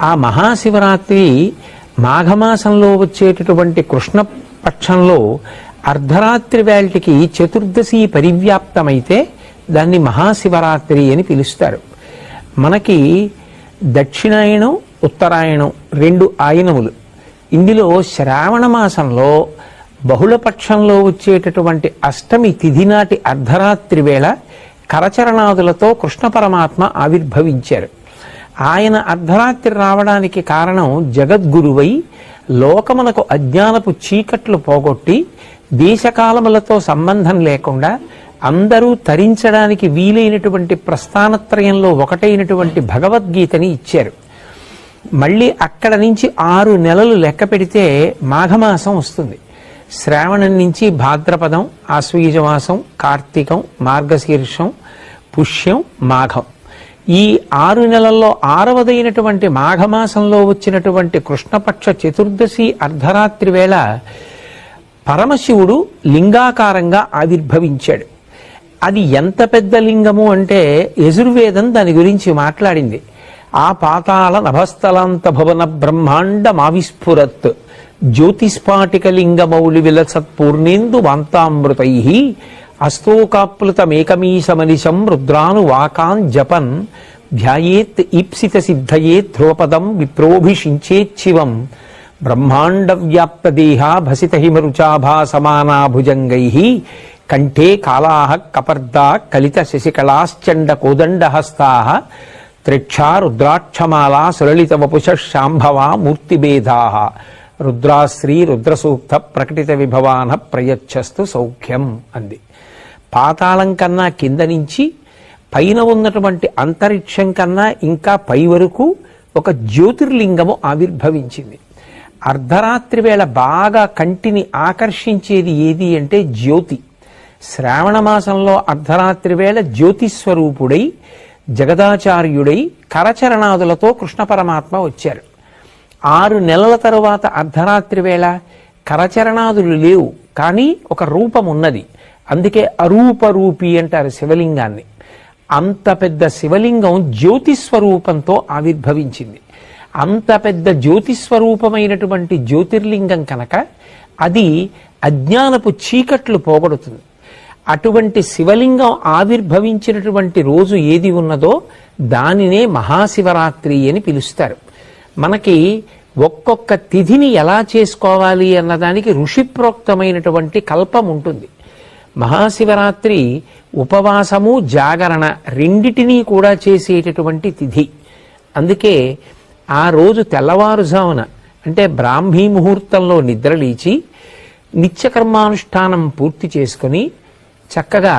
ఆ మహాశివరాత్రి మాఘమాసంలో వచ్చేటటువంటి కృష్ణపక్షంలో అర్ధరాత్రి వేళటికి చతుర్దశి పరివ్యాప్తమైతే దాన్ని మహాశివరాత్రి అని పిలుస్తారు. మనకి దక్షిణాయనం ఉత్తరాయణం రెండు ఆయనములు. ఇందులో శ్రావణ మాసంలో బహుళపక్షంలో వచ్చేటటువంటి అష్టమి తిథి నాటి అర్ధరాత్రి వేళ కరచరణాదులతో కృష్ణ పరమాత్మ ఆవిర్భవించారు. ఆయన అర్ధరాత్రి రావడానికి కారణం జగద్గురువై లోకమునకు అజ్ఞానపు చీకట్లు పోగొట్టి దేశకాలములతో సంబంధం లేకుండా అందరూ తరించడానికి వీలైనటువంటి ప్రస్థానత్రయంలో ఒకటైనటువంటి భగవద్గీతని ఇచ్చారు. మళ్ళీ అక్కడ నుంచి 6 నెలలు లెక్క పెడితే మాఘమాసం వస్తుంది. శ్రావణం నుంచి భాద్రపదం, ఆశ్వయుజమాసం, కార్తీకం, మార్గశీర్షం, పుష్యం, మాఘం. ఈ 6 నెలల్లో 6వదైనటువంటి మాఘమాసంలో వచ్చినటువంటి కృష్ణపక్ష చతుర్దశి అర్ధరాత్రి వేళ పరమశివుడు లింగాకారంగా ఆవిర్భవించాడు. అది ఎంత పెద్ద లింగము అంటే యజుర్వేదం దాని గురించి మాట్లాడింది. ఆ పాతాళ నభస్థలాంత భవన బ్రహ్మాండమావిస్ఫురత్ జ్యోతిస్ఫాటిక లింగమౌళి విలసత్పూర్ణేందు వాంతామృతై అస్తోకాప్లుతమేకమీశమనిశం రుద్రాను వాకాన్ జపన్ ధ్యాయేత్ ఈప్సిత సిద్ధయే ధ్రువపదం విప్రోభిషించేచ్చివం బ్రహ్మాండ వ్యాప్త దేహ భసిత హిమరుచాభా సమానా భుజంగై కంఠే కాళాః కపర్దా కలిత శశికళాశ్చండ కోదండహస్తా త్రిక్షా రుద్రాక్షమాలా సులలిత వపుష శాంభవా మూర్తిభేదా రుద్రాశ్రీ రుద్రసూక్త ప్రకటిత విభవాన ప్రయచ్చస్తు సౌఖ్యం అంది. పాతాళం కన్నా కింద నుంచి పైన ఉన్నటువంటి అంతరిక్షం కన్నా ఇంకా పై వరకు ఒక జ్యోతిర్లింగము ఆవిర్భవించింది. అర్ధరాత్రి వేళ బాగా కంటిని ఆకర్షించేది ఏది అంటే జ్యోతి. శ్రావణ మాసంలో అర్ధరాత్రి వేళ జ్యోతిస్వరూపుడై జగదాచార్యుడై కరచరణాదులతో కృష్ణ పరమాత్మ వచ్చారు. 6 నెలల తరువాత అర్ధరాత్రి వేళ కరచరణాదులు లేవు, కానీ ఒక రూపం ఉన్నది. అందుకే అరూపరూపి అంటారు శివలింగాన్ని. అంత పెద్ద శివలింగం జ్యోతిస్వరూపంతో ఆవిర్భవించింది. అంత పెద్ద జ్యోతిస్వరూపమైనటువంటి జ్యోతిర్లింగం కనుక అది అజ్ఞానపు చీకట్లు పోగొడుతుంది. అటువంటి శివలింగం ఆవిర్భవించినటువంటి రోజు ఏది ఉన్నదో దానినే మహాశివరాత్రి అని పిలుస్తారు. మనకి ఒక్కొక్క తిథిని ఎలా చేసుకోవాలి అన్నదానికి ఋషిప్రోక్తమైనటువంటి కల్పం ఉంటుంది. మహాశివరాత్రి ఉపవాసము జాగరణ రెండిటినీ కూడా చేసేటటువంటి తిథి. అందుకే ఆ రోజు తెల్లవారుజామున అంటే బ్రాహ్మీ ముహూర్తంలో నిద్రలేచి నిత్యకర్మానుష్ఠానం పూర్తి చేసుకుని చక్కగా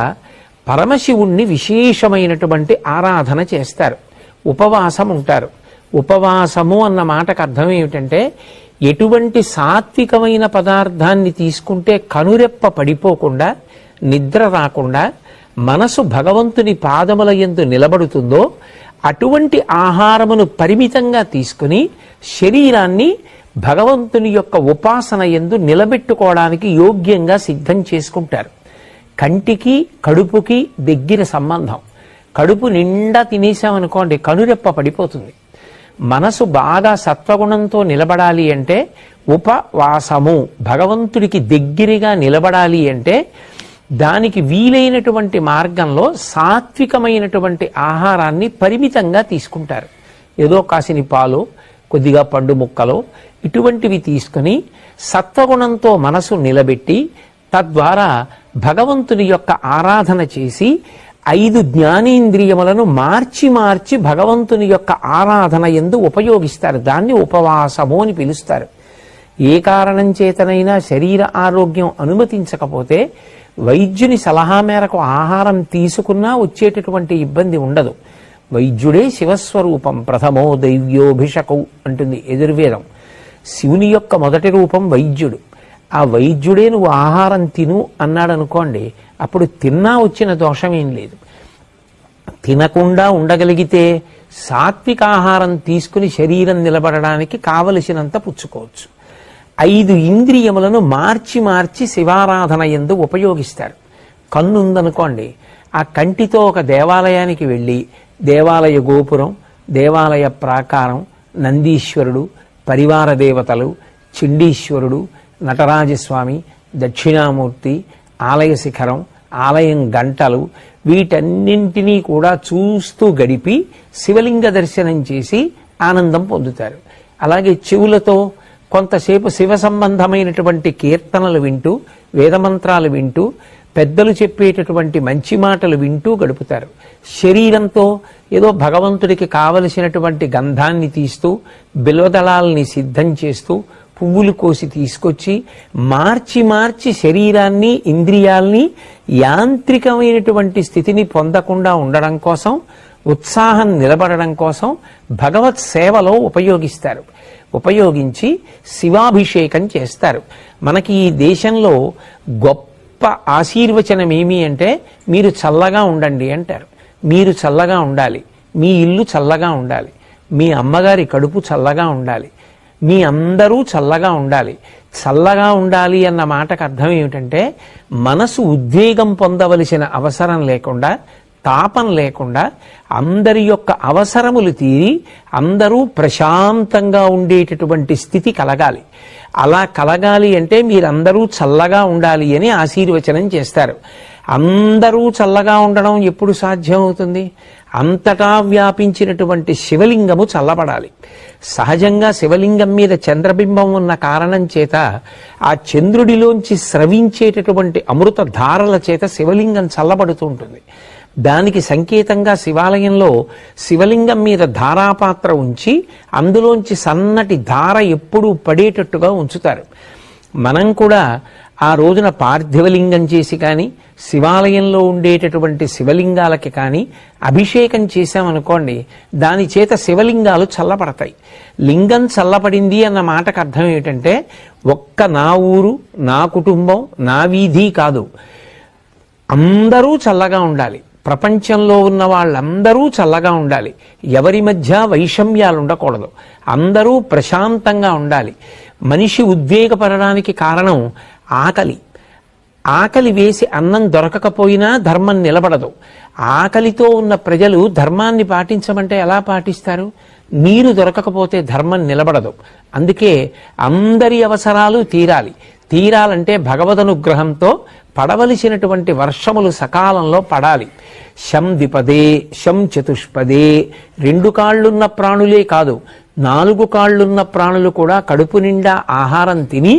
పరమశివుణ్ణి విశేషమైనటువంటి ఆరాధన చేస్తారు. ఉపవాసం ఉంటారు. ఉపవాసము అన్న మాటకు అర్థం ఏమిటంటే ఎటువంటి సాత్వికమైన పదార్థాన్ని తీసుకుంటే కనురెప్ప పడిపోకుండా నిద్ర రాకుండా మనసు భగవంతుని పాదముల యందు నిలబడుతుందో అటువంటి ఆహారమును పరిమితంగా తీసుకుని శరీరాన్ని భగవంతుని యొక్క ఉపాసన యందు నిలబెట్టుకోవడానికి యోగ్యంగా సిద్ధం చేసుకుంటారు. కంటికి కడుపుకి దగ్గర సంబంధం. కడుపు నిండా తినేసామనుకోండి కనురెప్ప పడిపోతుంది. మనసు బాగా సత్వగుణంతో నిలబడాలి అంటే ఉపవాసము, భగవంతుడికి దగ్గరగా నిలబడాలి అంటే దానికి వీలైనటువంటి మార్గంలో సాత్వికమైనటువంటి ఆహారాన్ని పరిమితంగా తీసుకుంటారు. ఏదో కాసిని పాలు, కొద్దిగా పండు ముక్కలు ఇటువంటివి తీసుకుని సత్వగుణంతో మనసు నిలబెట్టి తద్వారా భగవంతుని యొక్క ఆరాధన చేసి 5 జ్ఞానేంద్రియములను మార్చి మార్చి భగవంతుని యొక్క ఆరాధన యందు ఉపయోగిస్తారు. దాన్ని ఉపవాసము అని పిలుస్తారు. ఏ కారణం చేతనైనా శరీర ఆరోగ్యం అనుమతించకపోతే వైద్యుని సలహా మేరకు ఆహారం తీసుకున్నా వచ్చేటటువంటి ఇబ్బంది ఉండదు. వైద్యుడే శివస్వరూపం ప్రథమో దైవ్యోభిషకౌ అంటుంది యజుర్వేదం. శివుని యొక్క మొదటి రూపం వైద్యుడు. ఆ వైద్యుడే నువ్వు ఆహారం తిను అన్నాడు అనుకోండి, అప్పుడు తిన్నా వచ్చిన దోషమేం లేదు. తినకుండా ఉండగలిగితే సాత్విక ఆహారం తీసుకుని శరీరం నిలబడడానికి కావలసినంత పుచ్చుకోవచ్చు. 5 ఇంద్రియములను మార్చి మార్చి శివారాధన యందు ఉపయోగిస్తారు. కన్ను ఉందనుకోండి, ఆ కంటితో ఒక దేవాలయానికి వెళ్ళి దేవాలయ గోపురం, దేవాలయ ప్రాకారం, నందీశ్వరుడు, పరివార దేవతలు, చండీశ్వరుడు, నటరాజస్వామి, దక్షిణామూర్తి, ఆలయ శిఖరం, ఆలయం గంటలు, వీటన్నింటినీ కూడా చూస్తూ గడిపి శివలింగ దర్శనం చేసి ఆనందం పొందుతారు. అలాగే చెవులతో కొంతసేపు శివ సంబంధమైనటువంటి కీర్తనలు వింటూ, వేదమంత్రాలు వింటూ, పెద్దలు చెప్పేటటువంటి మంచి మాటలు వింటూ గడుపుతారు. శరీరంతో ఏదో భగవంతుడికి కావలసినటువంటి గంధాన్ని తీస్తూ, బిల్వదళాలని సిద్ధం చేస్తూ, పువ్వులు కోసి తీసుకొచ్చి మార్చి మార్చి శరీరాన్ని, ఇంద్రియాల్ని యాంత్రికమైనటువంటి స్థితిని పొందకుండా ఉండడం కోసం, ఉత్సాహం నిలబడడం కోసం భగవత్ సేవలో ఉపయోగిస్తారు. ఉపయోగించి శివాభిషేకం చేస్తారు. మనకి ఈ దేశంలో గొప్ప ఆశీర్వచనం ఏమి అంటే, మీరు చల్లగా ఉండండి అంటారు. మీరు చల్లగా ఉండాలి, మీ ఇల్లు చల్లగా ఉండాలి, మీ అమ్మగారి కడుపు చల్లగా ఉండాలి, మీ అందరూ చల్లగా ఉండాలి. చల్లగా ఉండాలి అన్న మాటకు అర్థం ఏమిటంటే, మనసు ఉద్వేగం పొందవలసిన అవసరం లేకుండా, తాపం లేకుండా, అందరి యొక్క అవసరములు తీరి అందరూ ప్రశాంతంగా ఉండేటటువంటి స్థితి కలగాలి. అలా కలగాలి అంటే మీరందరూ చల్లగా ఉండాలి అని ఆశీర్వచనం చేస్తారు. అందరూ చల్లగా ఉండడం ఎప్పుడు సాధ్యమవుతుంది? అంతటా వ్యాపించినటువంటి శివలింగము చల్లబడాలి. సహజంగా శివలింగం మీద చంద్రబింబం ఉన్న కారణం చేత ఆ చంద్రుడిలోంచి స్రవించేటటువంటి అమృత ధారల చేత శివలింగం చల్లబడుతూ ఉంటుంది. దానికి సంకేతంగా శివాలయంలో శివలింగం మీద ధారాపాత్ర ఉంచి అందులోంచి సన్నటి ధార ఎప్పుడూ పడేటట్టుగా ఉంచుతారు. మనం కూడా ఆ రోజున పార్థివలింగం చేసి కానీ, శివాలయంలో ఉండేటటువంటి శివలింగాలకి కానీ అభిషేకం చేశామనుకోండి, దాని చేత శివలింగాలు చల్లబడతాయి. లింగం చల్లబడింది అన్న మాటకు అర్థం ఏమిటంటే, ఒక్క నా ఊరు, నా కుటుంబం, నా వీధి కాదు, అందరూ చల్లగా ఉండాలి. ప్రపంచంలో ఉన్న వాళ్ళందరూ చల్లగా ఉండాలి. ఎవరి మధ్య వైషమ్యాలు ఉండకూడదు. అందరూ ప్రశాంతంగా ఉండాలి. మనిషి ఉద్వేగపడడానికి కారణం ఆకలి. ఆకలి వేసి అన్నం దొరకకపోయినా ధర్మం నిలబడదు. ఆకలితో ఉన్న ప్రజలు ధర్మాన్ని పాటించమంటే ఎలా పాటిస్తారు? నీరు దొరకకపోతే ధర్మం నిలబడదు. అందుకే అందరి అవసరాలు తీరాలంటే భగవదనుగ్రహంతో పడవలసినటువంటి వర్షములు సకాలంలో పడాలి. శం ద్విపదే, శం చతుష్పదే, 2 కాళ్లున్న ప్రాణులే కాదు, 4 కాళ్లున్న ప్రాణులు కూడా కడుపు నిండా ఆహారం తిని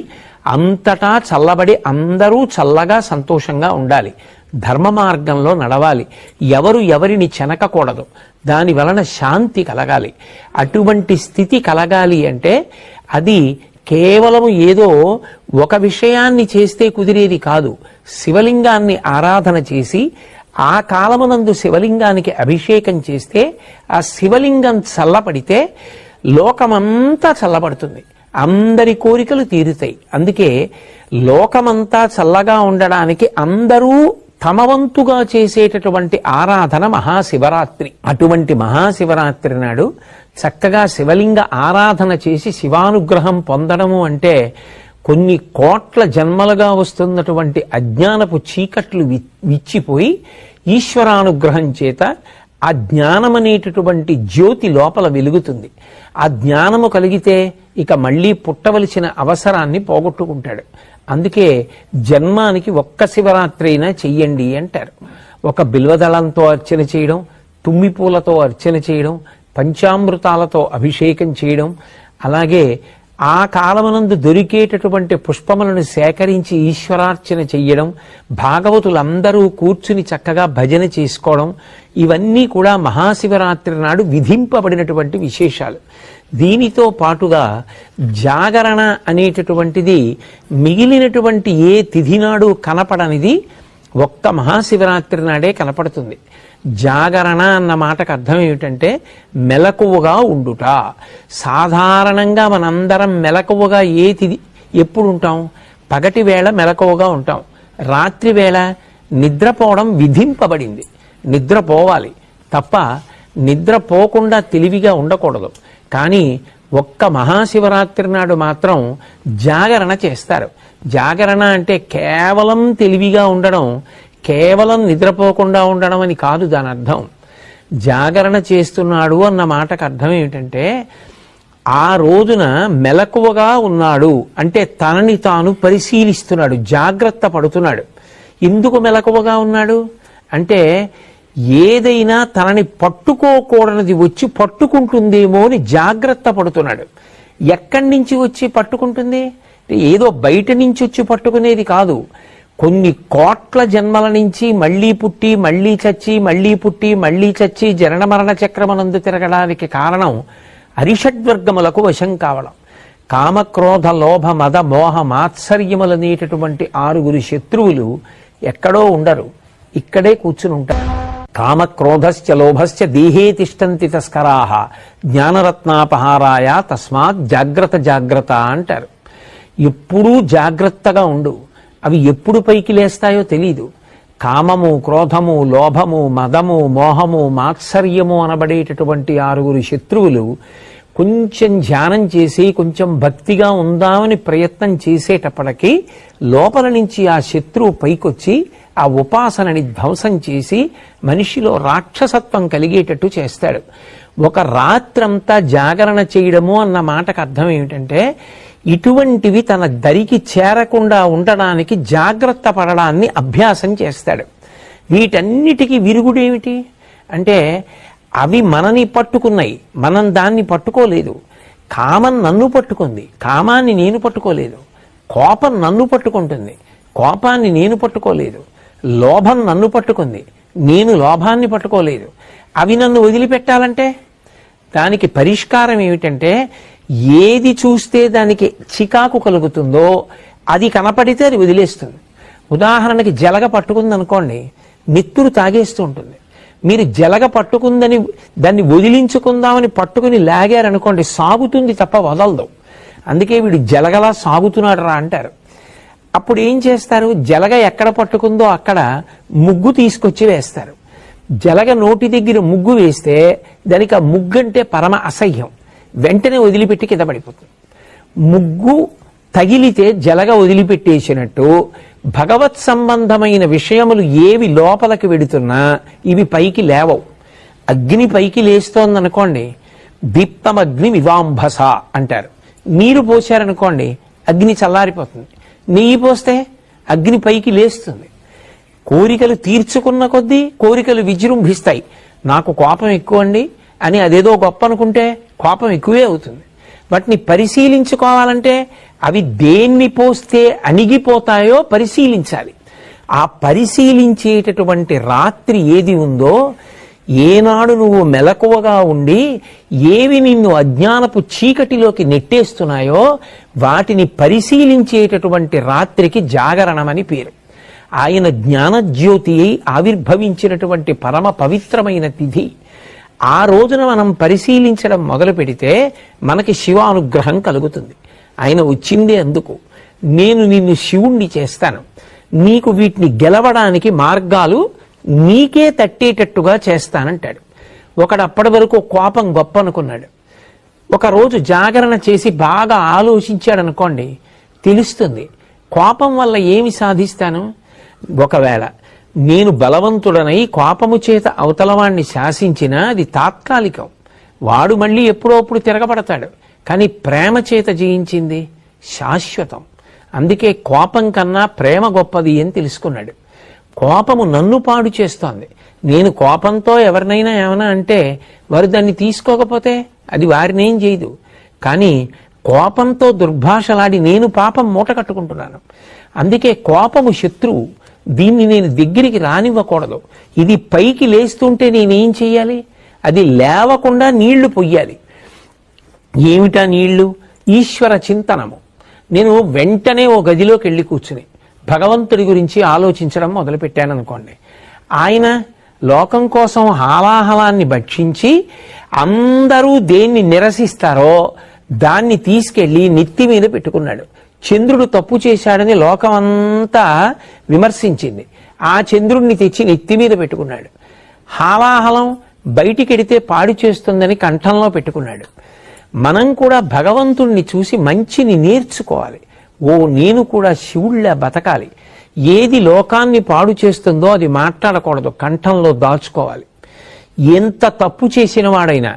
అంతటా చల్లబడి అందరూ చల్లగా సంతోషంగా ఉండాలి. ధర్మ మార్గంలో నడవాలి. ఎవరు ఎవరిని చెనకకూడదు. దాని వలన శాంతి కలగాలి. అటువంటి స్థితి కలగాలి అంటే అది కేవలం ఏదో ఒక విషయాన్ని చేస్తే కుదిరేది కాదు. శివలింగాన్ని ఆరాధన చేసి ఆ కాలమునందు శివలింగానికి అభిషేకం చేస్తే ఆ శివలింగం చల్లబడితే లోకమంతా చల్లబడుతుంది. అందరి కోరికలు తీరుతాయి. అందుకే లోకమంతా చల్లగా ఉండడానికి అందరూ తమ వంతుగా చేసేటటువంటి ఆరాధన మహాశివరాత్రి. అటువంటి మహాశివరాత్రి నాడు చక్కగా శివలింగ ఆరాధన చేసి శివానుగ్రహం పొందడము అంటే కొన్ని కోట్ల జన్మలుగా వస్తున్నటువంటి అజ్ఞానపు చీకట్లు విచ్చిపోయి ఈశ్వరానుగ్రహం చేత ఆ జ్ఞానమనేటటువంటి జ్యోతి లోపల వెలుగుతుంది. ఆ జ్ఞానము కలిగితే ఇక మళ్ళీ పుట్టవలసిన అవసరాన్ని పోగొట్టుకుంటాడు. అందుకే జన్మానికి ఒక్క శివరాత్రి అయినా చెయ్యండి అంటారు. ఒక బిల్వదళంతో అర్చన చేయడం, తుమ్మిపూలతో అర్చన చేయడం, పంచామృతాలతో అభిషేకం చేయడం, అలాగే ఆ కాలమునందు దొరికేటటువంటి పుష్పములను సేకరించి ఈశ్వరార్చన చెయ్యడం, భాగవతులందరూ కూర్చుని చక్కగా భజన చేసుకోవడం, ఇవన్నీ కూడా మహాశివరాత్రి నాడు విధింపబడినటువంటి విశేషాలు. దీనితో పాటుగా జాగరణ అనేటటువంటిది మిగిలినటువంటి ఏ తిథి నాడు కనపడనిది ఒక్క మహాశివరాత్రి నాడే కనపడుతుంది. జాగరణ అన్న మాటకు అర్థం ఏమిటంటే మెలకువగా ఉండుట. సాధారణంగా మనందరం మెలకువగా ఏ తిథి ఎప్పుడు ఉంటాం? పగటి వేళ మెలకువగా ఉంటాం. రాత్రి వేళ నిద్రపోవడం విధింపబడింది. నిద్రపోవాలి తప్ప నిద్రపోకుండా తెలివిగా ఉండకూడదు. కానీ ఒక్క మహాశివరాత్రి నాడు మాత్రం జాగరణ చేస్తారు. జాగరణ అంటే కేవలం తెలివిగా ఉండడం, కేవలం నిద్రపోకుండా ఉండడం అని కాదు దాని అర్థం. జాగరణ చేస్తున్నాడు అన్న మాటకు అర్థం ఏమిటంటే ఆ రోజున మెలకువగా ఉన్నాడు అంటే తనని తాను పరిశీలిస్తున్నాడు, జాగ్రత్త పడుతున్నాడు. ఎందుకు మెలకువగా ఉన్నాడు అంటే ఏదైనా తనని పట్టుకోకూడనిది వచ్చి పట్టుకుంటుందేమో అని జాగ్రత్త పడుతున్నాడు. ఎక్కడి నుంచి వచ్చి పట్టుకుంటుంది? ఏదో బయట నుంచి వచ్చి పట్టుకునేది కాదు. కొన్ని కోట్ల జన్మల నుంచి మళ్లీ పుట్టి మళ్లీ చచ్చి మళ్లీ పుట్టి మళ్లీ చచ్చి జనన మరణ చక్రమనందు తిరగడానికి కారణం అరిషడ్వర్గములకు వశం కావడం. కామక్రోధ లోభ మద మోహ మాత్సర్యములనేటటువంటి 6 శత్రువులు ఎక్కడో ఉండరు, ఇక్కడే కూర్చుని ఉంటారు. కామక్రోధశ్చ లోభశ్చ దేహే తిష్టంతి తస్కరాహ జ్ఞానరత్నాపహారాయ తస్మాత్ జాగ్రత్త జాగ్రత్త అంటారు. ఎప్పుడూ జాగ్రత్తగా ఉండు. అవి ఎప్పుడు పైకి లేస్తాయో తెలీదు. కామము, క్రోధము, లోభము, మదము, మోహము, మాత్సర్యము అనబడేటటువంటి 6 శత్రువులు కొంచెం ధ్యానం చేసి కొంచెం భక్తిగా ఉందామని ప్రయత్నం చేసేటప్పటికీ లోపల నుంచి ఆ శత్రువు పైకొచ్చి ఆ ఉపాసనని ధ్వంసం చేసి మనిషిలో రాక్షసత్వం కలిగేటట్టు చేస్తాడు. ఒక రాత్రంతా జాగరణ చేయడము అన్న మాటకు అర్థం ఏమిటంటే ఇటువంటివి తన దరికి చేరకుండా ఉండడానికి జాగ్రత్త పడడాన్ని అభ్యాసం చేస్తాడు. వీటన్నిటికీ విరుగుడేమిటి అంటే అవి మనని పట్టుకున్నాయి, మనం దాన్ని పట్టుకోలేదు. కామం నన్ను పట్టుకుంది, కామాన్ని నేను పట్టుకోలేదు. కోపం నన్ను పట్టుకుంటుంది, కోపాన్ని నేను పట్టుకోలేదు. లోభం నన్ను పట్టుకుంది, నేను లోభాన్ని పట్టుకోలేదు. అవి నన్ను వదిలిపెట్టాలంటే దానికి పరిష్కారం ఏమిటంటే ఏది చూస్తే దానికి చికాకు కలుగుతుందో అది కనపడితే అది వదిలేస్తుంది. ఉదాహరణకి జలగ పట్టుకుందనుకోండి, నెత్తురు తాగేస్తూ ఉంటుంది. మీరు జలగ పట్టుకుందని దాన్ని వదిలించుకుందామని పట్టుకుని లాగారనుకోండి, సాగుతుంది తప్ప వదలదు. అందుకే వీడు జలగలా సాగుతున్నాడు రా అంటారు. అప్పుడు ఏం చేస్తారు? జలగ ఎక్కడ పట్టుకుందో అక్కడ ముగ్గు తీసుకొచ్చి వేస్తారు. జలగ నోటి దగ్గర ముగ్గు వేస్తే దానికి ఆ ముగ్గు అంటే పరమ అసహ్యం, వెంటనే వదిలిపెట్టి కింద పడిపోతుంది. ముగ్గు తగిలితే జలగ వదిలిపెట్టేసినట్టు భగవత్ సంబంధమైన విషయములు ఏవి లోపలికి వెడుతున్నా ఇవి పైకి లేవవు. అగ్ని పైకి లేస్తోందనుకోండి, దీప్తమగ్ని వివాంభస అంటారు. నీరు పోశారనుకోండి అగ్ని చల్లారిపోతుంది. నెయ్యి పోస్తే అగ్ని పైకి లేస్తుంది. కోరికలు తీర్చుకున్న కొద్దీ కోరికలు విజృంభిస్తాయి. నాకు కోపం ఎక్కువ అండి అని అదేదో గొప్ప అనుకుంటే కోపం ఎక్కువే అవుతుంది. వాటిని పరిశీలించుకోవాలంటే అవి దేన్ని పోస్తే అణిగిపోతాయో పరిశీలించాలి. ఆ పరిశీలించేటటువంటి రాత్రి ఏది ఉందో, ఏనాడు నువ్వు మెలకువగా ఉండి ఏవి నిన్ను అజ్ఞానపు చీకటిలోకి నెట్టేస్తున్నాయో వాటిని పరిశీలించేటటువంటి రాత్రికి జాగరణమని పేరు. ఆయన జ్ఞానజ్యోతి అయి ఆవిర్భవించినటువంటి పరమ పవిత్రమైన తిథి. ఆ రోజున మనం పరిశీలించడం మొదలు పెడితే మనకి శివానుగ్రహం కలుగుతుంది. ఆయన వచ్చిందే అందుకు. నేను నిన్ను శివుణ్ణి చేస్తాను, నీకు వీటిని గెలవడానికి మార్గాలు నీకే తట్టేటట్టుగా చేస్తానంటాడు. ఒకడు అప్పటి వరకు కోపం గొప్ప అనుకున్నాడు. ఒకరోజు జాగరణ చేసి బాగా ఆలోచించాడనుకోండి, తెలుస్తుంది కోపం వల్ల ఏమి సాధిస్తాను. ఒకవేళ నేను బలవంతుడనై కోపము చేత అవతలవాణ్ణి శాసించినా అది తాత్కాలికం, వాడు మళ్ళీ ఎప్పుడోప్పుడు తిరగబడతాడు. కానీ ప్రేమ చేత జయించింది శాశ్వతం. అందుకే కోపం కన్నా ప్రేమ గొప్పది అని తెలుసుకున్నాడు. కోపము నన్ను పాడు చేస్తోంది. నేను కోపంతో ఎవరినైనా ఏమైనా అంటే వారు దాన్ని తీసుకోకపోతే అది వారినేం చేయదు. కానీ కోపంతో దుర్భాషలాడి నేను పాపం మూట కట్టుకుంటున్నాను. అందుకే కోపము శత్రువు. దీన్ని నేను దగ్గరికి రానివ్వకూడదు. ఇది పైకి లేస్తుంటే నేనేం చెయ్యాలి? అది లేవకుండా నీళ్లు పొయ్యాలి. ఏమిటా నీళ్లు? ఈశ్వర చింతనము. నేను వెంటనే ఓ గదిలోకి వెళ్ళి కూర్చుని భగవంతుడి గురించి ఆలోచించడం మొదలుపెట్టాననుకోండి, ఆయన లోకం కోసం హాలాహలాన్ని భక్షించి అందరూ దేన్ని నిరసిస్తారో దాన్ని తీసుకెళ్లి నెత్తి మీద పెట్టుకున్నాడు. చంద్రుడు తప్పు చేశాడని లోకమంతా విమర్శించింది. ఆ చంద్రుడిని తెచ్చి నెత్తి మీద పెట్టుకున్నాడు. హాలాహలం బయటికెడితే పాడు చేస్తుందని కంఠంలో పెట్టుకున్నాడు. మనం కూడా భగవంతుణ్ణి చూసి మంచిని నేర్చుకోవాలి. ఓ నేను కూడా శివుళ్ళ బతకాలి. ఏది లోకాన్ని పాడు చేస్తుందో అది మాట్లాడకూడదు, కంఠంలో దాచుకోవాలి. ఎంత తప్పు చేసిన వాడైనా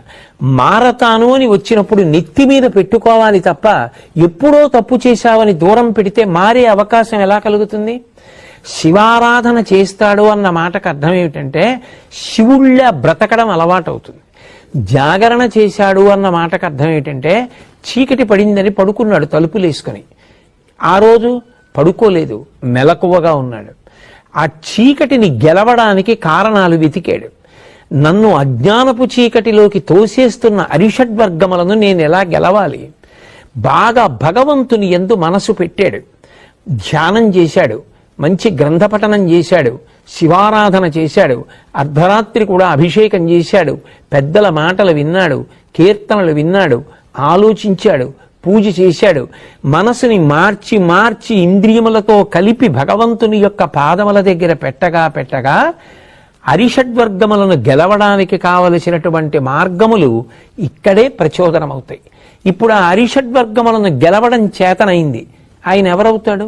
మారతాను అని వచ్చినప్పుడు నెత్తి మీద పెట్టుకోవాలి తప్ప ఎప్పుడో తప్పు చేశావని దూరం పెడితే మారే అవకాశం ఎలా కలుగుతుంది? శివారాధన చేస్తాడు అన్న మాటకు అర్థం ఏమిటంటే శివుళ్ళ బ్రతకడం అలవాటు అవుతుంది. జాగరణ చేశాడు అన్న మాటకు అర్థం ఏంటంటే చీకటి పడిందని పడుకున్నాడు తలుపులేసుకొని. ఆ రోజు పడుకోలేదు, మెలకువగా ఉన్నాడు. ఆ చీకటిని గెలవడానికి కారణాలు వెతికాడు. నన్ను అజ్ఞానపు చీకటిలోకి తోసేస్తున్న అరిషడ్వర్గములను నేను ఎలా గెలవాలి? బాగా భగవంతుని యందు మనసు పెట్టాడు, ధ్యానం చేశాడు, మంచి గ్రంథపఠనం చేశాడు, శివారాధన చేశాడు, అర్ధరాత్రి కూడా అభిషేకం చేశాడు, పెద్దల మాటలు విన్నాడు, కీర్తనలు విన్నాడు, ఆలోచించాడు, పూజ చేశాడు. మనసుని మార్చి మార్చి ఇంద్రియములతో కలిపి భగవంతుని యొక్క పాదముల దగ్గర పెట్టగా అరిషడ్వర్గములను గెలవడానికి కావలసినటువంటి మార్గములు ఇక్కడే ప్రచోదనమవుతాయి. ఇప్పుడు ఆ అరిషడ్వర్గములను గెలవడం చేతనైంది. ఆయన ఎవరవుతాడు?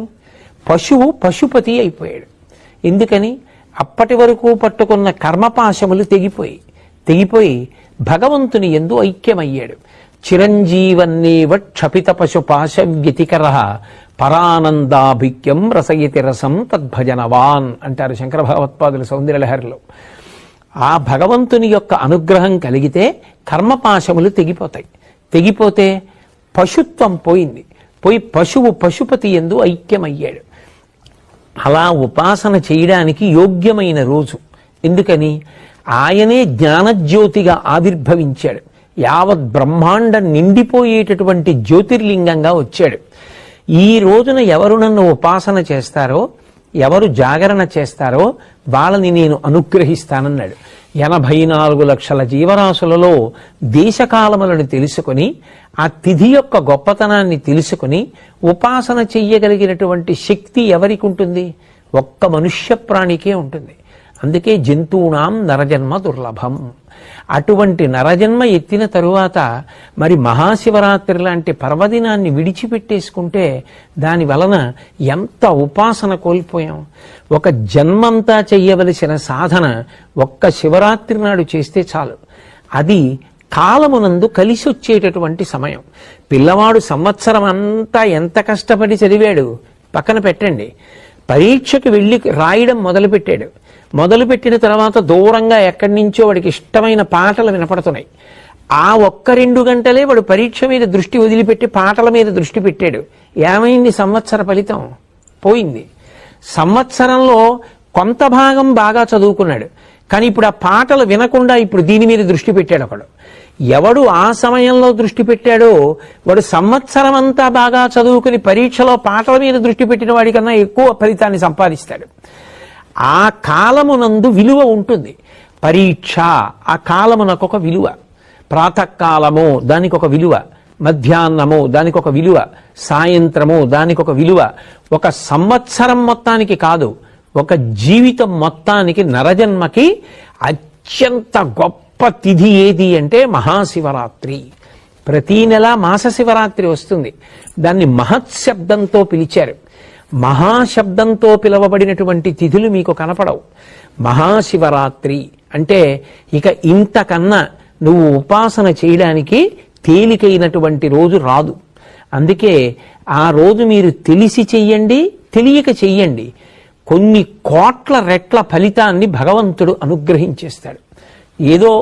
పశువు పశుపతి అయిపోయాడు. ఎందుకని? అప్పటి వరకు పట్టుకున్న కర్మపాశములు తెగిపోయి భగవంతుని యందు ఐక్యమయ్యాడు. చిరంజీవన్నేవ క్షపిత పశుపాశ వ్యతికర పరానందాభిక్యం రసయతి రసం తద్భజనవాన్ అంటారు శంకర భగవత్పాదుల సౌందర్యలహరిలో. ఆ భగవంతుని యొక్క అనుగ్రహం కలిగితే కర్మపాశములు తెగిపోతే పశుత్వం పోయి పశువు పశుపతి యందు ఐక్యమయ్యాడు. అలా ఉపాసన చేయడానికి యోగ్యమైన రోజు. ఎందుకని? ఆయనే జ్ఞానజ్యోతిగా ఆవిర్భవించాడు. యావత్ బ్రహ్మాండం నిండిపోయేటటువంటి జ్యోతిర్లింగంగా వచ్చాడు. ఈ రోజున ఎవరు నన్ను ఉపాసన చేస్తారో, ఎవరు జాగరణ చేస్తారో వాళ్ళని నేను అనుగ్రహిస్తానన్నాడు. 84 లక్షల జీవరాశులలో దేశకాలములను తెలుసుకొని ఆ తిథి యొక్క గొప్పతనాన్ని తెలుసుకుని ఉపాసన చెయ్యగలిగినటువంటి శక్తి ఎవరికి ఉంటుంది? ఒక్క మనుష్య ప్రాణికే ఉంటుంది. అందుకే జంతువునాం నరజన్మ దుర్లభం. అటువంటి నరజన్మ ఎత్తిన తరువాత మరి మహాశివరాత్రి లాంటి పర్వదినాన్ని విడిచిపెట్టేసుకుంటే దాని వలన ఎంత ఉపాసన కోల్పోయాం. ఒక జన్మంతా చెయ్యవలసిన సాధన ఒక్క శివరాత్రి నాడు చేస్తే చాలు. అది కాలమునందు కలిసి వచ్చేటటువంటి సమయం. పిల్లవాడు సంవత్సరం అంతా ఎంత కష్టపడి చదివాడు పక్కన పెట్టండి. పరీక్షకు వెళ్ళి రాయడం మొదలుపెట్టిన తర్వాత దూరంగా ఎక్కడి నుంచో వాడికి ఇష్టమైన పాటలు వినపడుతున్నాయి. ఆ ఒక్క 2 గంటలే వాడు పరీక్ష మీద దృష్టి వదిలిపెట్టి పాటల మీద దృష్టి పెట్టాడు. ఏమైంది? సంవత్సర ఫలితం పోయింది. సంవత్సరంలో కొంత భాగం బాగా చదువుకున్నాడు, కానీ ఇప్పుడు ఆ పాటలు వినకుండా ఇప్పుడు దీని మీద దృష్టి పెట్టాడు ఒకడు. ఎవడు ఆ సమయంలో దృష్టి పెట్టాడో వాడు సంవత్సరం అంతా బాగా చదువుకుని పరీక్షలో పాటల మీద దృష్టి పెట్టిన వాడికన్నా ఎక్కువ ఫలితాన్ని సంపాదిస్తాడు. ఆ కాలమునందు విలువ ఉంటుంది. పరీక్ష ఆ కాలమునకు ఒక విలువ. ప్రాతకాలము దానికి ఒక విలువ, మధ్యాహ్నము దానికి ఒక విలువ, సాయంత్రము దానికి ఒక విలువ. ఒక సంవత్సరం మొత్తానికి కాదు, ఒక జీవితం మొత్తానికి నరజన్మకి అత్యంత గొప్ప తిథి ఏది అంటే మహాశివరాత్రి. ప్రతీ నెల మాస శివరాత్రి వస్తుంది. దాన్ని మహత్శబ్దంతో పిలిచారు. మహాశబ్దంతో పిలవబడినటువంటి తిథులు మీకు కనపడవు. మహాశివరాత్రి అంటే ఇక ఇంతకన్నా నువ్వు ఉపాసన చేయడానికి తేలికైనటువంటి రోజు రాదు. అందుకే ఆ రోజు మీరు తెలిసి చెయ్యండి, తెలియక చెయ్యండి, కొన్ని కోట్ల రెట్ల ఫలితాన్ని భగవంతుడు అనుగ్రహించేస్తాడు. ఏదో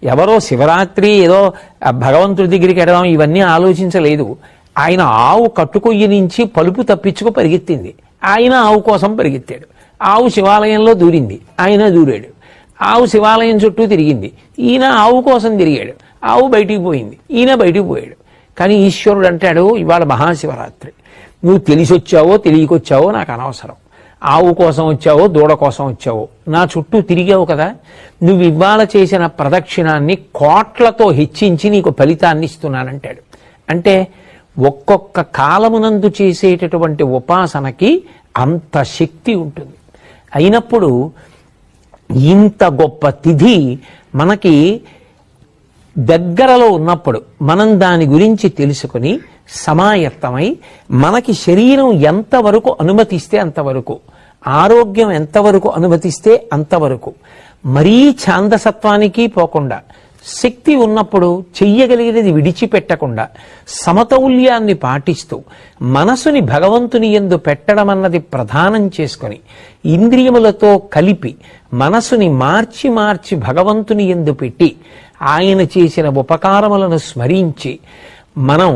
ఎవరో శివరాత్రి ఏదో భగవంతుడి దగ్గరికి ఎడదాం ఇవన్నీ ఆలోచించలేదు. ఆయన ఆవు కట్టుకొయ్యి నుంచి పలుపు తప్పించుకు పరిగెత్తింది, ఆయన ఆవు కోసం పరిగెత్తాడు. ఆవు శివాలయంలో దూరింది, ఆయన దూరాడు. ఆవు శివాలయం చుట్టూ తిరిగింది, ఈయన ఆవు కోసం తిరిగాడు. ఆవు బయటికి పోయింది, ఈయన బయటికి పోయాడు. కానీ ఈశ్వరుడు అంటాడు, ఇవాళ మహాశివరాత్రి, నువ్వు తెలిసి వచ్చావో తెలియకొచ్చావో నాకు అనవసరం. ఆవు కోసం వచ్చావో దూడ కోసం వచ్చావో నా చుట్టూ తిరిగావు కదా, నువ్వు ఇవాళ చేసిన ప్రదక్షిణాన్ని కోట్లతో హెచ్చించి నీకు ఫలితాన్ని ఇస్తున్నానంటాడు. అంటే ఒక్కొక్క కాలమునందు చేసేటటువంటి ఉపాసనకి అంత శక్తి ఉంటుంది. అయినప్పుడు ఇంత గొప్ప తిథి మనకి దగ్గరలో ఉన్నప్పుడు మనం దాని గురించి తెలుసుకుని సమాయత్తమై మనకి శరీరం ఎంతవరకు అనుమతిస్తే అంతవరకు, ఆరోగ్యం ఎంతవరకు అనుమతిస్తే అంతవరకు, మరీ ఛాందసత్వానికి పోకుండా, శక్తి ఉన్నప్పుడు చెయ్యగలిగినది విడిచిపెట్టకుండా సమతౌల్యాన్ని పాటిస్తూ మనసుని భగవంతుని యందు పెట్టడం అన్నది ప్రధానం చేసుకొని ఇంద్రియములతో కలిపి మనసుని మార్చి మార్చి భగవంతుని యందు పెట్టి ఆయన చేసిన ఉపకారములను స్మరించి మనం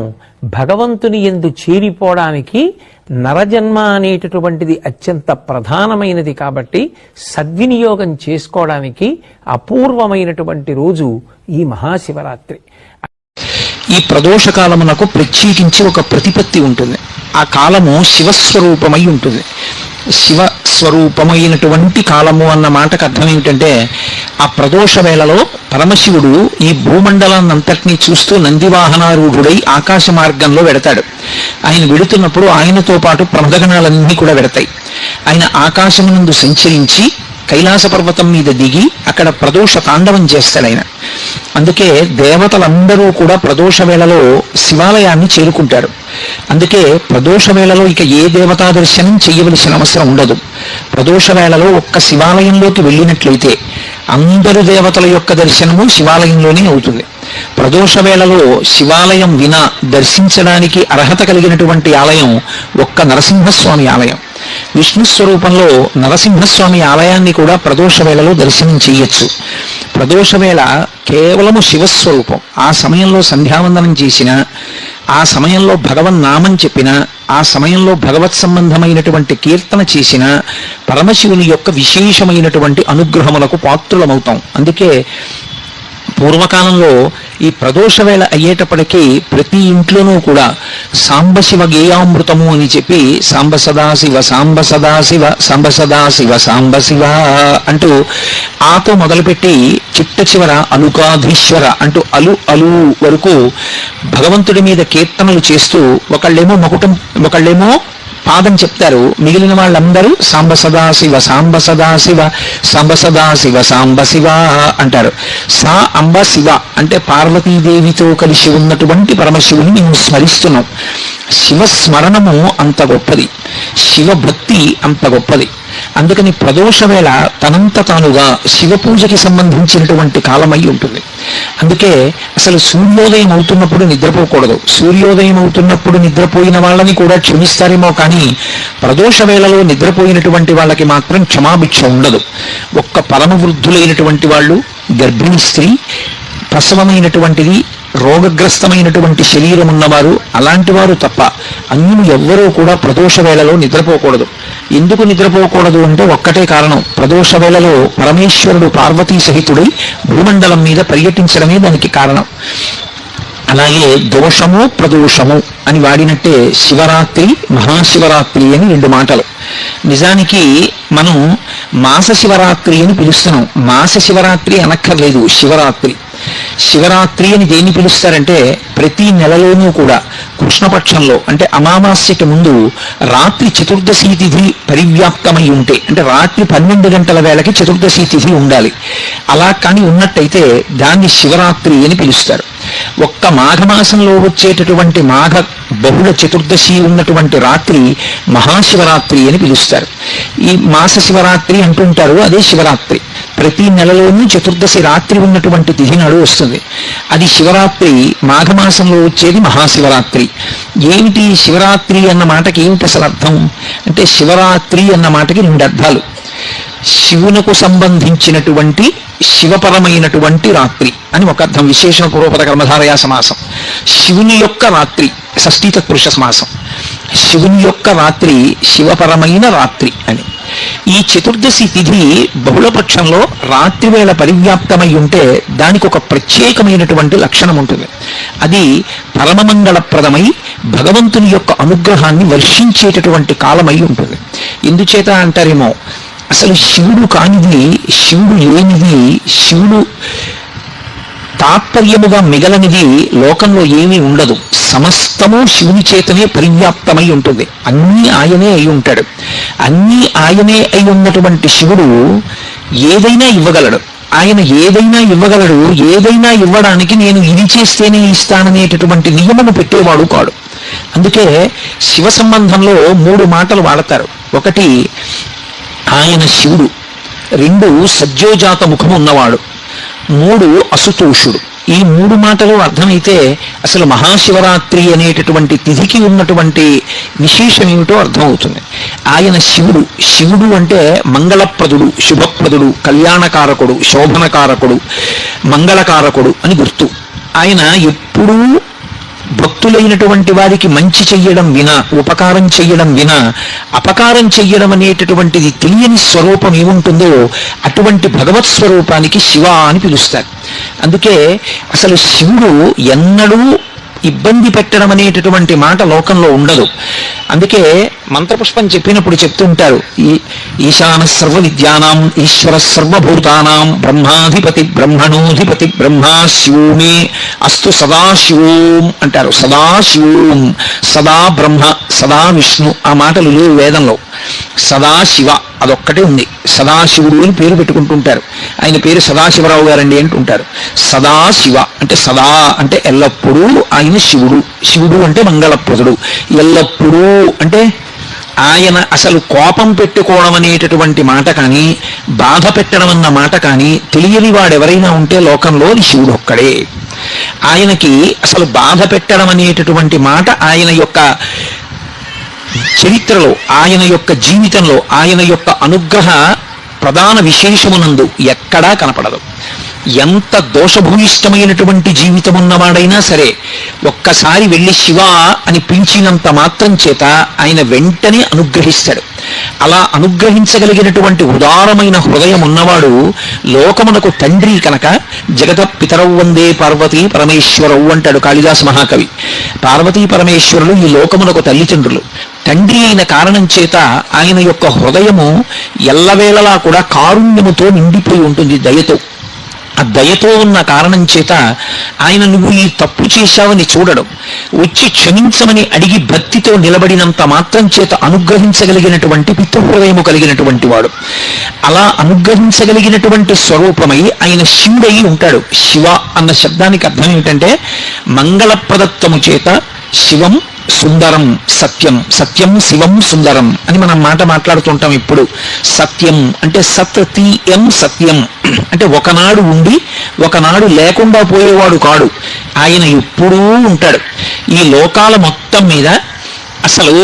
భగవంతుని యందు చేరిపోవడానికి నరజన్మ అనేటటువంటిది అత్యంత ప్రధానమైనది. కాబట్టి సద్వినియోగం చేసుకోవడానికి అపూర్వమైనటువంటి రోజు ఈ మహాశివరాత్రి. ఈ ప్రదోష కాలమునకు ప్రత్యేకించి ఒక ప్రతిపత్తి ఉంటుంది. ఆ కాలము శివస్వరూపమై ఉంటుంది. శివస్వరూపమైనటువంటి కాలము అన్న మాటకు అర్థం ఏమిటంటే, ఆ ప్రదోష వేళలో పరమశివుడు ఈ భూమండలాన్నంతటినీ చూస్తూ నందివాహనారూఢుడై ఆకాశ మార్గంలో వెడతాడు. ఆయన వెడుతున్నప్పుడు ఆయనతో పాటు ప్రమదగణాలన్నీ కూడా వెడతాయి. ఆయన ఆకాశమునందు సంచరించి కైలాస పర్వతం మీద దిగి అక్కడ ప్రదోష తాండవం చేస్తాడు ఆయన. అందుకే దేవతలందరూ కూడా ప్రదోష వేళలో శివాలయాన్ని చేరుకుంటారు. అందుకే ప్రదోష వేళలో ఇక ఏ దేవతా దర్శనం చేయవలసిన అవసరం ఉండదు. ప్రదోష వేళలో ఒక్క శివాలయంలోకి వెళ్ళినట్లయితే అందరు దేవతల యొక్క దర్శనము శివాలయంలోనే అవుతుంది. ప్రదోష వేళలో శివాలయం వినా దర్శించడానికి అర్హత కలిగినటువంటి ఆలయం ఒక్క నరసింహస్వామి ఆలయం. విష్ణు స్వరూపంలో నరసింహస్వామి ఆలయాన్ని కూడా ప్రదోష వేళలో దర్శనం చేయొచ్చు. ప్రదోష వేళ కేవలము శివస్వరూపం. ఆ సమయంలో సంధ్యావందనం చేసిన, ఆ సమయంలో భగవన్నామం చెప్పిన, ఆ సమయంలో భగవత్ సంబంధమైనటువంటి కీర్తన చేసిన పరమశివుని యొక్క విశేషమైనటువంటి అనుగ్రహములకు పాత్రులమవుతాం. అందుకే పూర్వకాలంలో ఈ ప్రదోష వేళ అయ్యేటప్పటికీ ప్రతి ఇంట్లోనూ కూడా సాంబశివ గేయామృతము అని చెప్పి సాంబ సదాశివ సాంబ సదాశివ సాంబ సదాశివ సాంబశివ అంటూ ఆతో మొదలుపెట్టి చిట్ట చివర అలుకాధీశ్వర అంటూ అలు అలు వరకు భగవంతుడి మీద కీర్తనలు చేస్తూ ఒకళ్ళేమో మకుటం, ఒకళ్ళేమో పాదం చెప్తారు. మిగిలిన వాళ్ళందరూ సాంబ సదాశివ సాంబ సదాశివ సాంబ సదాశివ సాంబ శివ అంటారు. సా అంబ శివ అంటే పార్వతీదేవితో కలిసి ఉన్నటువంటి పరమశివుని మేము స్మరిస్తున్నాం. శివస్మరణము అంత గొప్పది, శివభక్తి అంత గొప్పది. అందుకని ప్రదోష వేళ తనంత తానుగా శివ పూజకి సంబంధించినటువంటి కాలమై ఉంటుంది. అందుకే అసలు సూర్యోదయం అవుతున్నప్పుడు నిద్రపోకూడదు. సూర్యోదయం అవుతున్నప్పుడు నిద్రపోయిన వాళ్ళని కూడా క్షమిస్తారేమో కానీ ప్రదోష వేళలో నిద్రపోయినటువంటి వాళ్ళకి మాత్రం క్షమాభిక్ష ఉండదు. ఒక్క పరమ వృద్ధులైనటువంటి వాళ్ళు, గర్భిణీ స్త్రీ, ప్రసవమైనటువంటిది, రోగగ్రస్తమైనటువంటి శరీరం ఉన్నవారు, అలాంటి వారు తప్ప అన్యులు ఎవ్వరూ కూడా ప్రదోష వేళలో నిద్రపోకూడదు. ఎందుకు నిద్రపోకూడదు అంటే ఒక్కటే కారణం. ప్రదోష వేళలో పరమేశ్వరుడు పార్వతీ సహితుడై భూమండలం మీద పర్యటించడమే దానికి కారణం. అలాగే దోషము ప్రదోషము అని వాడినట్టే శివరాత్రి మహాశివరాత్రి అని రెండు మాటలు. నిజానికి మనం మాస శివరాత్రి అని పిలుస్తున్నాం. మాస శివరాత్రి అనక్కర్లేదు, శివరాత్రి. శివరాత్రి అని దేన్ని పిలుస్తారంటే ప్రతి నెలలోనూ కూడా కృష్ణపక్షంలో అంటే అమావాస్యకి ముందు రాత్రి చతుర్దశి తిథి పరివ్యాప్తమై ఉంటే, అంటే రాత్రి 12 గంటల వేళకి చతుర్దశి తిథి ఉండాలి. అలా కానీ ఉన్నట్టయితే దాన్ని శివరాత్రి అని పిలుస్తారు. ఒక్క మాఘమాసంలో వచ్చేటటువంటి మాఘ బహుళ చతుర్దశి ఉన్నటువంటి రాత్రి మహాశివరాత్రి అని పిలుస్తారు. ఈ మాస శివరాత్రి అంటుంటారు, అదే శివరాత్రి. ప్రతి నెలలోనూ చతుర్దశి రాత్రి ఉన్నటువంటి తిథి నాడు వస్తుంది. అది శివరాత్రి. మాఘమాసంలో వచ్చేది మహాశివరాత్రి. ఏమిటి శివరాత్రి అన్న మాటకి ఏమిటి అసలు అర్థం అంటే, శివరాత్రి అన్న మాటకి 2 అర్థాలు. శివునకు సంబంధించినటువంటి శివపరమైనటువంటి రాత్రి అని ఒక అర్థం, విశేషణ పూర్వపద కర్మధారయా సమాసం. శివుని యొక్క రాత్రి షష్ఠీ తత్పురుష సమాసం. శివుని యొక్క రాత్రి శివపరమైన రాత్రి అని. ఈ చతుర్దశి తిథి బహుళపక్షంలో రాత్రి వేళ పరివ్యాప్తమై ఉంటే దానికి ఒక ప్రత్యేకమైనటువంటి లక్షణం ఉంటుంది. అది పరమమంగళప్రదమై భగవంతుని యొక్క అనుగ్రహాన్ని వర్షించేటటువంటి కాలమై ఉంటుంది. ఎందుచేత అంటారేమో, అసలు శివుడు కానిది, శివుడు లేనిది, శివుడు తాత్పర్యముగా మిగలనిది లోకంలో ఏమీ ఉండదు. సమస్తము శివుని చేతనే పరివ్యాప్తమై ఉంటుంది. అన్నీ ఆయనే అయి ఉంటాడు. అన్నీ ఆయనే అయి ఉన్నటువంటి శివుడు ఏదైనా ఇవ్వగలడు. ఆయన ఏదైనా ఇవ్వగలడు. ఏదైనా ఇవ్వడానికి నేను ఇది చేస్తేనే ఇస్తాననేటటువంటి నియమము పెట్టేవాడు కాడు. అందుకే శివ సంబంధంలో 3 మాటలు వాడతారు. ఒకటి, ఆయన శివుడు. 2 సజ్జోజాత ముఖము ఉన్నవాడు, 3 అసుతోషుడు. ఈ 3 మాటలు అర్థమైతే అసలు మహాశివరాత్రి అనేటటువంటి తిథికి ఉన్నటువంటి విశేషం ఏమిటో అర్థమవుతుంది. ఆయన శివుడు. శివుడు అంటే మంగళప్రదుడు, శుభప్రదుడు, కళ్యాణకారకుడు, శోభనకారకుడు, మంగళకారకుడు అని గుర్తు. ఆయన ఎప్పుడూ భక్తులైనటువంటి వారికి మంచి చెయ్యడం వినా, ఉపకారం చెయ్యడం వినా, అపకారం చెయ్యడం అనేటటువంటిది తెలియని స్వరూపం ఏముంటుందో అటువంటి భగవత్ స్వరూపానికి శివ అని పిలుస్తారు. అందుకే అసలు శివుడు ఎన్నడూ ఇబ్బంది పెట్టడం అనేటటువంటి మాట లోకంలో ఉండదు. అందుకే మంత్రపుష్పం చెప్పినప్పుడు చెప్తుంటారు, ఈశాన సర్వ విద్యానాం ఈశ్వర సర్వభూతానాం బ్రహ్మాధిపతి బ్రహ్మణోధిపతి బ్రహ్మా శివోమే అస్తు సదాశివోం అంటారు. సదాశివోం, సదా బ్రహ్మ, సదా విష్ణు. ఆ మాటలు లేవు వేదంలో. సదాశివ అదొక్కటే ఉంది. సదాశివుడు అని పేరు పెట్టుకుంటుంటారు. ఆయన పేరు సదాశివరావు గారండి అంటుంటారు. సదాశివ అంటే సదా అంటే ఎల్లప్పుడూ ఆయన శివుడు. శివుడు అంటే మంగళప్రదుడు. ఎల్లప్పుడూ అంటే ఆయన అసలు కోపం పెట్టుకోవడం అనేటటువంటి మాట కానీ, బాధ పెట్టడం అన్న మాట కానీ తెలియని వాడెవరైనా ఉంటే లోకంలో శివుడు ఒక్కడే. ఆయనకి అసలు బాధ పెట్టడం అనేటటువంటి మాట ఆయన యొక్క చరిత్రలో, ఆయన యొక్క జీవితంలో, ఆయన యొక్క అనుగ్రహ ప్రధాన విశేషమునందు ఎక్కడా కనపడదు. ఎంత దోషభూయిష్టమైనటువంటి జీవితం ఉన్నవాడైనా సరే ఒక్కసారి వెళ్ళి శివ అని పిలిచినంత మాత్రం చేత ఆయన వెంటనే అనుగ్రహిస్తాడు. అలా అనుగ్రహించగలిగినటువంటి ఉదారమైన హృదయం ఉన్నవాడు లోకమునకు తండ్రి కనుక జగత పితరవు వందే పార్వతీ పరమేశ్వరవు అంటాడు కాళిదాసు మహాకవి. పార్వతీ పరమేశ్వరులు ఈ లోకమునకు తల్లిదండ్రులు. తండ్రి అయిన కారణం చేత ఆయన యొక్క హృదయము ఎల్లవేళలా కూడా కారుణ్యముతో నిండిపోయి ఉంటుంది, దయతో. ఆ దయతో ఉన్న కారణం చేత ఆయన నువ్వు ఈ తప్పు చేశావని చూడడం, వచ్చి క్షమించమని అడిగి భక్తితో నిలబడినంత మాత్రం చేత అనుగ్రహించగలిగినటువంటి పితృహృదయము కలిగినటువంటి వాడు. అలా అనుగ్రహించగలిగినటువంటి స్వరూపమై ఆయన శివుడై ఉంటాడు. శివ అన్న శబ్దానికి అర్థం ఏమిటంటే మంగళప్రదత్వము చేత శివం సుందరం సత్యం, సత్యం శివం సుందరం అని మనం మాట మాట్లాడుతుంటాం ఇప్పుడు. సత్యం అంటే సత్యం, సత్యం అంటే ఒకనాడు ఉండి ఒకనాడు లేకుండా పోయేవాడు కాడు. ఆయన ఎప్పుడూ ఉంటాడు. ఈ లోకాల మొత్తం మీద అసలు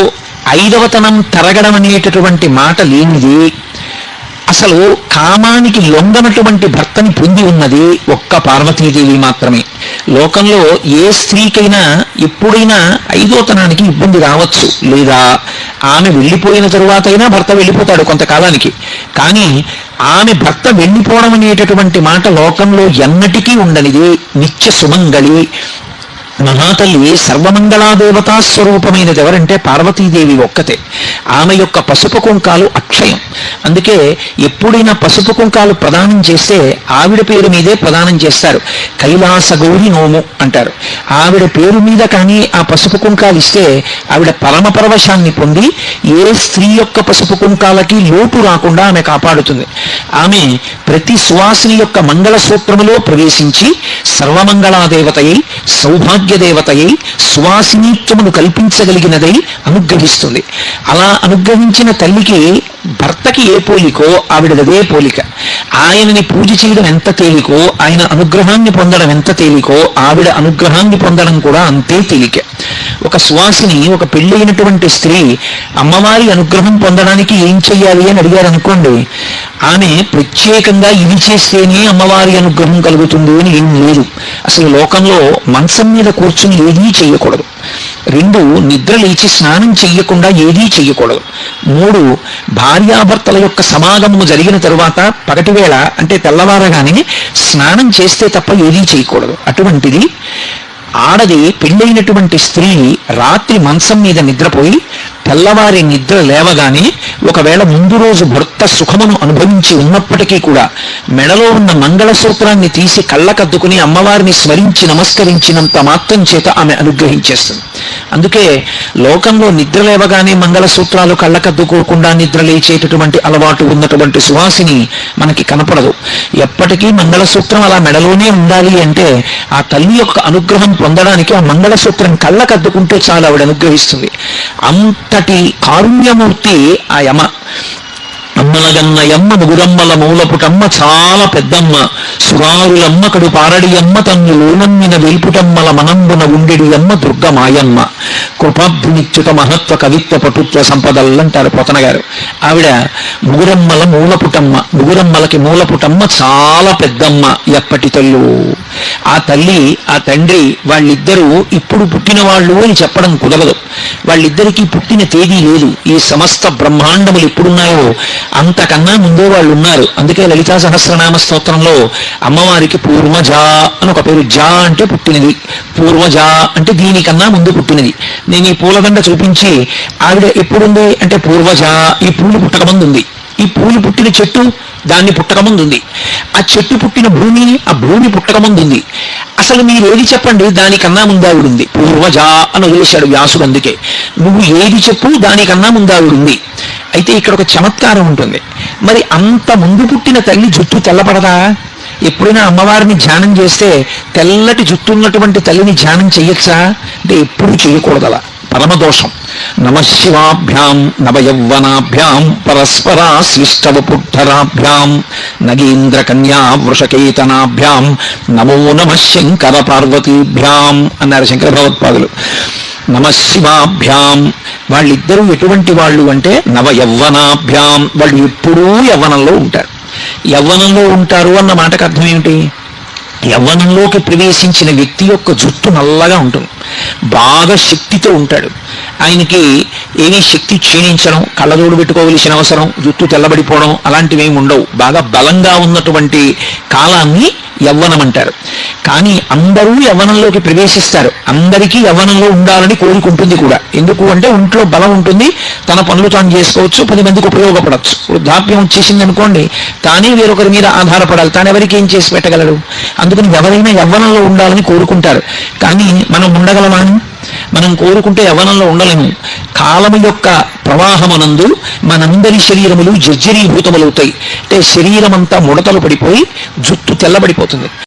5వతనం తరగడం అనేటటువంటి మాట లేనిది, అసలు కామానికి లొంగనటువంటి భర్తని పొంది ఉన్నది ఒక్క పార్వతీదేవి మాత్రమే. లోకంలో ఏ స్త్రీకైనా ఎప్పుడైనా 5వతనానికి ఇబ్బంది రావచ్చు, లేదా ఆమె వెళ్ళిపోయిన తరువాత అయినా భర్త వెళ్ళిపోతాడు కొంతకాలానికి. కానీ ఆమె భర్త వెళ్ళిపోవడం అనేటటువంటి మాట లోకంలో ఎన్నటికీ ఉండనిది. నిత్య సుమంగళి మహాతల్లి సర్వమంగళాదేవతా స్వరూపమైనది ఎవరంటే పార్వతీదేవి ఒక్కతే. ఆమె యొక్క పసుపు కుంకాలు అక్షయం. అందుకే ఎప్పుడైనా పసుపు కుంకాలు ప్రదానం చేస్తే ఆవిడ పేరు మీదే ప్రదానం చేస్తారు. కైలాస గౌరి నోము అంటారు. ఆవిడ పేరు మీద కానీ ఆ పసుపు కుంకాలు ఇస్తే ఆవిడ పరమ పరవశాన్ని పొంది ఏ స్త్రీ యొక్క పసుపు కుంకాలకి లోటు రాకుండా ఆమె కాపాడుతుంది. ఆమె ప్రతి సువాసిని యొక్క మంగళ సూత్రములో ప్రవేశించి సర్వమంగళాదేవతయై సౌభాగ్యదేవతయై సువాసినీత్వమును కల్పించగలిగినదై అనుగ్రహిస్తుంది. అలా అనుగ్రహించిన తల్లికి భర్తకి ఏ పోలికో ఆవిడదే పోలిక. ఆయనని పూజ చేయడం ఎంత తేలికో, ఆయన అనుగ్రహాన్ని పొందడం ఎంత తేలికో ఆవిడ అనుగ్రహాన్ని పొందడం కూడా అంతే తేలిక. ఒక సువాసిని, ఒక పెళ్ళైనటువంటి స్త్రీ అమ్మవారి అనుగ్రహం పొందడానికి ఏం చెయ్యాలి అని అడిగారు అనుకోండి, ఆమె ప్రత్యేకంగా ఇది చేస్తేనే అమ్మవారి అనుగ్రహం కలుగుతుంది అని ఏం లేదు. అసలు లోకంలో మంచం మీద కూర్చుని ఏదీ చెయ్యకూడదు. 2 నిద్ర లేచి స్నానం చెయ్యకుండా ఏదీ చెయ్యకూడదు. 3 భార్యాభర్తల యొక్క సమాగమము జరిగిన తరువాత పగటివేళ అంటే తెల్లవారగానే స్నానం చేస్తే తప్ప ఏదీ చేయకూడదు. అటువంటిది ఆడది పెళ్ళైనటువంటి స్త్రీ రాత్రి మంచం మీద నిద్రపోయి తెల్లవారి నిద్ర లేవగానే ఒకవేళ ముందు రోజు భర్త సుఖమును అనుభవించి ఉన్నప్పటికీ కూడా మెడలో ఉన్న మంగళసూత్రాన్ని తీసి కళ్ళకద్దుకుని అమ్మవారిని స్మరించి నమస్కరించినంత మాత్రం చేత ఆమె అనుగ్రహించేస్తుంది. అందుకే లోకంలో నిద్ర లేవగానే మంగళసూత్రాలు కళ్ళకద్దుకోకుండా నిద్ర లేచేటటువంటి అలవాటు ఉన్నటువంటి సువాసిని మనకి కనపడదు. ఎప్పటికీ మంగళసూత్రం అలా మెడలోనే ఉండాలి అంటే ఆ తల్లి యొక్క అనుగ్రహం పొందడానికి ఆ మంగళసూత్రం కళ్ళకద్దుకుంటే చాలు, ఆవిడ అనుగ్రహిస్తుంది. అంతటి కారుణ్యమూర్తి ఆ యమ. అమ్మలగన్నయమ్మ ముగురమ్మల మూలపుటమ్మ చాలా పెద్దమ్మ సురారులమ్మ కడు పారడియమ్మ తన్ను లోనమ్మిన వెల్పుటమ్మల మనంబున ఉండెడి అమ్మ దుర్గమాయమ్మ కృపాభునిచ్యుత మహత్వ కవిత్వ పటుత్వ సంపదలంటారు పోతన గారు. ఆవిడ ముగురమ్మల మూలపుటమ్మ, ముగురమ్మలకి మూలపుటమ్మ చాలా పెద్దమ్మ. ఎప్పటి తల్లు ఆ తల్లి ఆ తండ్రి వాళ్ళిద్దరూ ఇప్పుడు పుట్టిన వాళ్ళు అని చెప్పడం కుదరదు. వాళ్ళిద్దరికీ పుట్టిన తేదీ లేదు. ఈ సమస్త బ్రహ్మాండములు ఎప్పుడున్నాయో అంతకన్నా ముందే వాళ్ళు ఉన్నారు. అందుకే లలితా సహస్రనామ స్తోత్రంలో అమ్మవారికి పూర్వజ అని ఒక పేరు. జా అంటే పుట్టినది, పూర్వజ అంటే దీనికన్నా ముందు పుట్టినది. నేను ఈ పూలదండ చూపించి ఆవిడ ఎప్పుడుంది అంటే పూర్వజ ఈ పూలు పుట్టకముందు ఉంది. ఈ పూలు పుట్టిన చెట్టు దాన్ని పుట్టకముందు ఉంది. ఆ చెట్టు పుట్టిన భూమి ఆ భూమి పుట్టకముందు ఉంది. అసలు మీరు ఏది చెప్పండి దానికన్నా ముందావిడుంది. పూర్వజ అని వదిలేశాడు వ్యాసుడు. అందుకే నువ్వు ఏది చెప్పు దానికన్నా ముందావిడుంది. అయితే ఇక్కడ ఒక చమత్కారం ఉంటుంది. మరి అంత ముందు పుట్టిన తల్లి జుట్టు తెల్లపడదా? ఎప్పుడైనా అమ్మవారిని ధ్యానం చేస్తే తెల్లటి జుట్టు ఉన్నటువంటి తల్లిని ధ్యానం చెయ్యొచ్చా అంటే ఎప్పుడు చేయకూడదు. అలా పరమదోషం. నమశివాభ్యాం నవయౌవనాభ్యాం పరస్పరాశ్లిష్టవపుద్ధరాభ్యాం నగేంద్ర కన్యా వృషకేతనాభ్యాం నమో నమ శంకర పార్వతీభ్యాం అన్నారు శంకర భగవత్పాదులు. నమశివాభ్యాం వాళ్ళిద్దరూ ఎటువంటి వాళ్ళు అంటే నవయౌవనాభ్యాం వాళ్ళు ఎప్పుడూ యవ్వనంలో ఉంటారు. యవ్వనంలో ఉంటారు అన్న మాటకు అర్థం ఏమిటి? యవ్వనంలోకి ప్రవేశించిన వ్యక్తి యొక్క జుట్టు నల్లగా ఉంటుంది, బాగా శక్తితో ఉంటాడు. ఆయనకి ఏమీ శక్తి క్షీణించడం, కళ్ళజోడు పెట్టుకోవలసిన అవసరం, జుట్టు తెల్లబడిపోవడం అలాంటివి ఏమి ఉండవు. బాగా బలంగా ఉన్నటువంటి కాలాన్ని యవ్వనం అంటారు. కానీ అందరూ యవ్వనంలోకి ప్రవేశిస్తారు. అందరికీ యవ్వనంలో ఉండాలని కోరుకుంటుంది కూడా. ఎందుకు అంటే ఒంట్లో బలం ఉంటుంది, తన పనులు తాను చేసుకోవచ్చు, 10 మందికి ఉపయోగపడవచ్చు. వృద్ధాప్యం వచ్చేసింది అనుకోండి, తానే వేరొకరి మీద ఆధారపడాలి, తాను ఎవరికి ఏం చేసి పెట్టగలడు. అందుకని ఎవరైనా యవ్వనంలో ఉండాలని కోరుకుంటారు. కానీ మనం ఉండగలమా? మనం కోరుకుంటే యవ్వనంలో ఉండలేము. కాలము యొక్క ప్రవాహమునందు మనందరి శరీరములు జర్జరీభూతములవుతాయి. అంటే శరీరం అంతా ముడతలు పడిపోయి జుట్టు తెల్లబడిపోతుంది.